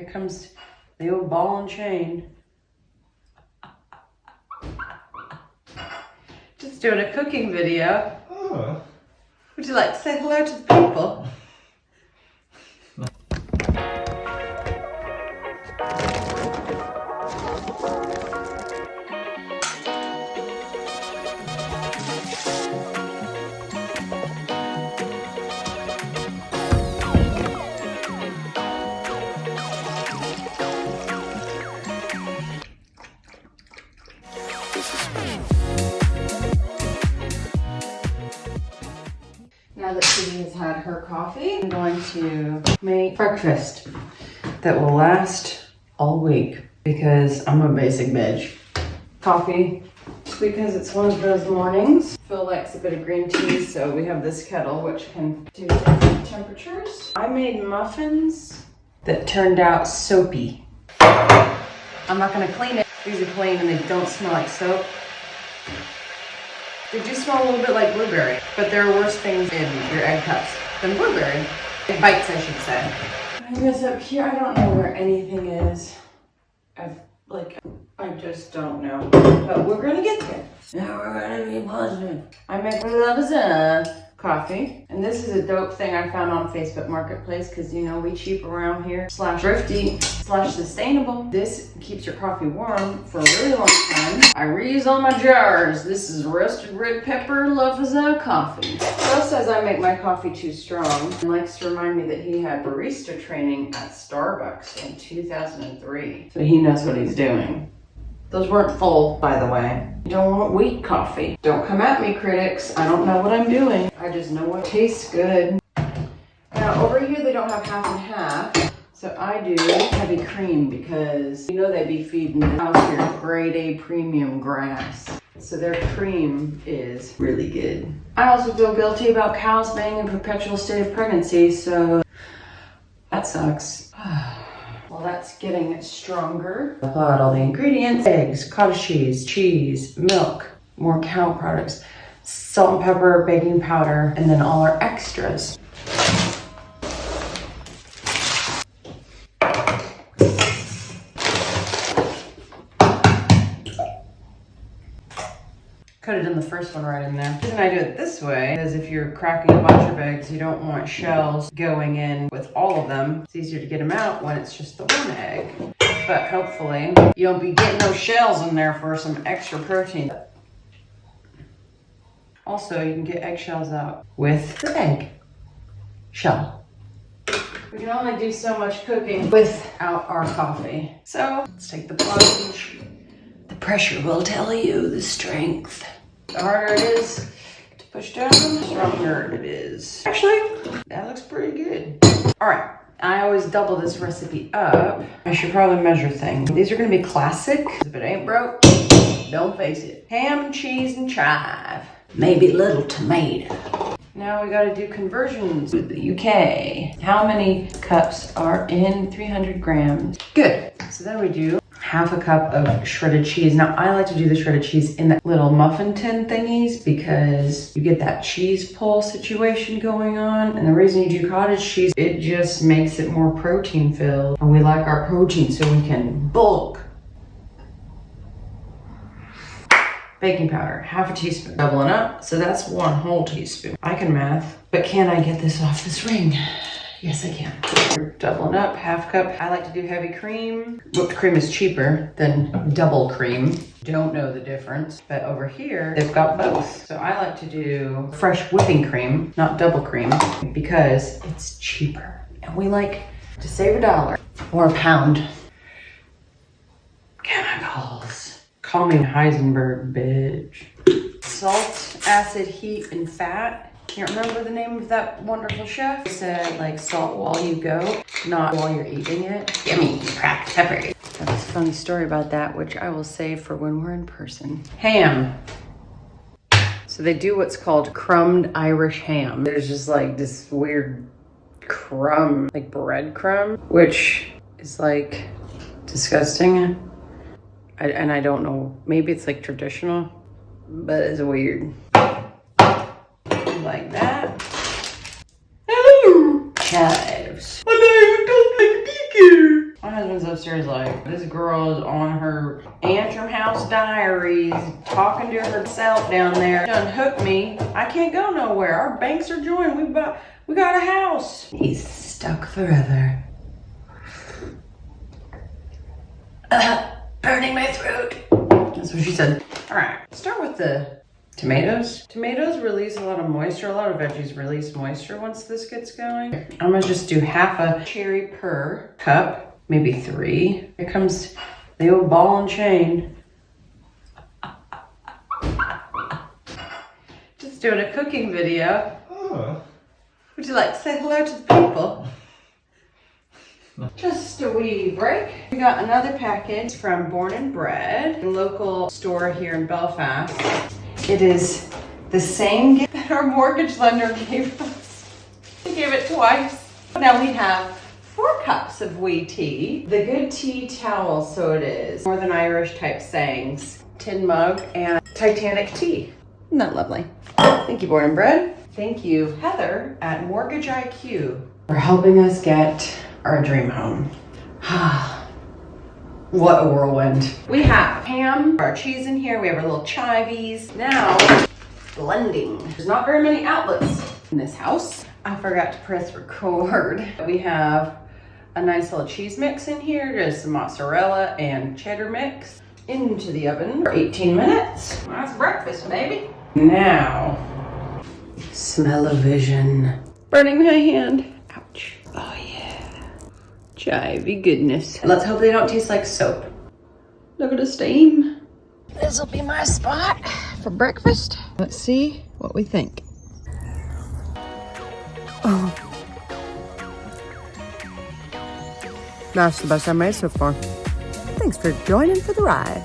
Here comes the old ball and chain. Just doing a cooking video. Oh. Would you like to say hello to the people? Now that Kitty has had her coffee, I'm going to make breakfast that will last all week because I'm a basic bitch. Coffee, because it's one of those mornings. Phil likes a bit of green tea, so we have this kettle which can do different temperatures. I made muffins that turned out soapy. I'm not gonna clean it. These are plain and they don't smell like soap. They do smell a little bit like blueberry, but there are worse things in your egg cups than blueberry. Egg bites, I should say. I guess up here, I don't know where anything is. I just don't know. But we're gonna get there. Now we're gonna be positive. I make lasagna coffee. And this is a dope thing I found on Facebook Marketplace because, you know, we cheap around here. / thrifty / sustainable. This keeps your coffee warm for a really long time. I reuse all my jars. This is roasted red pepper lasagna coffee. Phil says I make my coffee too strong and likes to remind me that he had barista training at Starbucks in 2003. So he knows what he's doing. Those weren't full, by the way. You don't want weak coffee. Don't come at me, critics. I don't know what I'm doing. I just know what tastes good. Now, over here, they don't have half and half. So I do heavy cream because you know they be feeding the cows here grade A premium grass. So their cream is really good. I also feel guilty about cows being in perpetual state of pregnancy, so that sucks. Well, that's getting stronger. I pull out all the ingredients: eggs, cottage cheese, milk, more cow products, salt and pepper, baking powder, and then all our extras. Could have done the first one right in there. The reason I do it this way is if you're cracking a bunch of eggs, you don't want shells going in with all of them. It's easier to get them out when it's just the one egg. But hopefully you don't be getting those shells in there for some extra protein. Also, you can get eggshells out with the egg shell. We can only do so much cooking without our coffee. So let's take the plunge. The pressure will tell you the strength. The harder it is to push down, the stronger it is. Actually, that looks pretty good. All right, I always double this recipe up. I should probably measure things. These are gonna be classic. If it ain't broke, don't face it. Ham, cheese, and chive. Maybe a little tomato. Now we gotta do conversions with the UK. How many cups are in 300 grams? Good. So then we do half a cup of shredded cheese. Now I like to do the shredded cheese in the little muffin tin thingies because you get that cheese pull situation going on. And the reason you do cottage cheese, it just makes it more protein filled. And we like our protein so we can bulk. Baking powder, half a teaspoon. Doubling up, so that's 1 whole teaspoon. I can math, but can I get this off this ring? Yes, I can. Doubling up, half cup. I like to do heavy cream. Whipped cream is cheaper than double cream. Don't know the difference, but over here, they've got both. So I like to do fresh whipping cream, not double cream, because it's cheaper. And we like to save $1 or a pound. Chemicals. Call me Heisenberg, bitch. Salt, acid, heat, and fat. Can't remember the name of that wonderful chef. He said, like, salt while you go, not while you're eating it. Yummy, cracked pepper. That's a funny story about that, which I will save for when we're in person. Ham. So they do what's called crumbed Irish ham. There's just like this weird crumb, like bread crumb, which is like disgusting. And I don't know, maybe it's like traditional, but it's weird. Like that. Hello! Chives. I know you don't like bacon. I husband's upstairs like, this girl is on her Antrim House diaries, talking to herself down there. She unhooked me. I can't go nowhere. Our banks are joined. We got a house. He's stuck forever. Burning my throat. That's what she said. All right, start with the tomatoes. Tomatoes release a lot of moisture. A lot of veggies release moisture once this gets going. I'm gonna just do half a cherry per cup, maybe 3. Here comes the old ball and chain. Just doing a cooking video. Oh. Would you like to say hello to the people? Just a wee break. We got another package from Born and Bred, a local store here in Belfast. It is the same gift that our mortgage lender gave us. He gave it twice. Now we have 4 cups of wee tea. The good tea towel, so it is. Northern Irish type sayings. Tin mug and Titanic tea. Isn't that lovely? Thank you, Born and Bred. Thank you, Heather at Mortgage IQ, for helping us get our dream home. What a whirlwind. We have ham, our cheese in here. We have our little chives. Now, blending. There's not very many outlets in this house. I forgot to press record. We have a nice little cheese mix in here. There's some mozzarella and cheddar mix. Into the oven for 18 minutes. That's breakfast, baby. Now, smell-o-vision. Burning my hand. Ouch. Oh yeah. Chivy goodness. Let's hope they don't taste like soap. Look at the steam. This'll be my spot for breakfast. Let's see what we think. Oh. That's the best I made so far. Thanks for joining for the ride.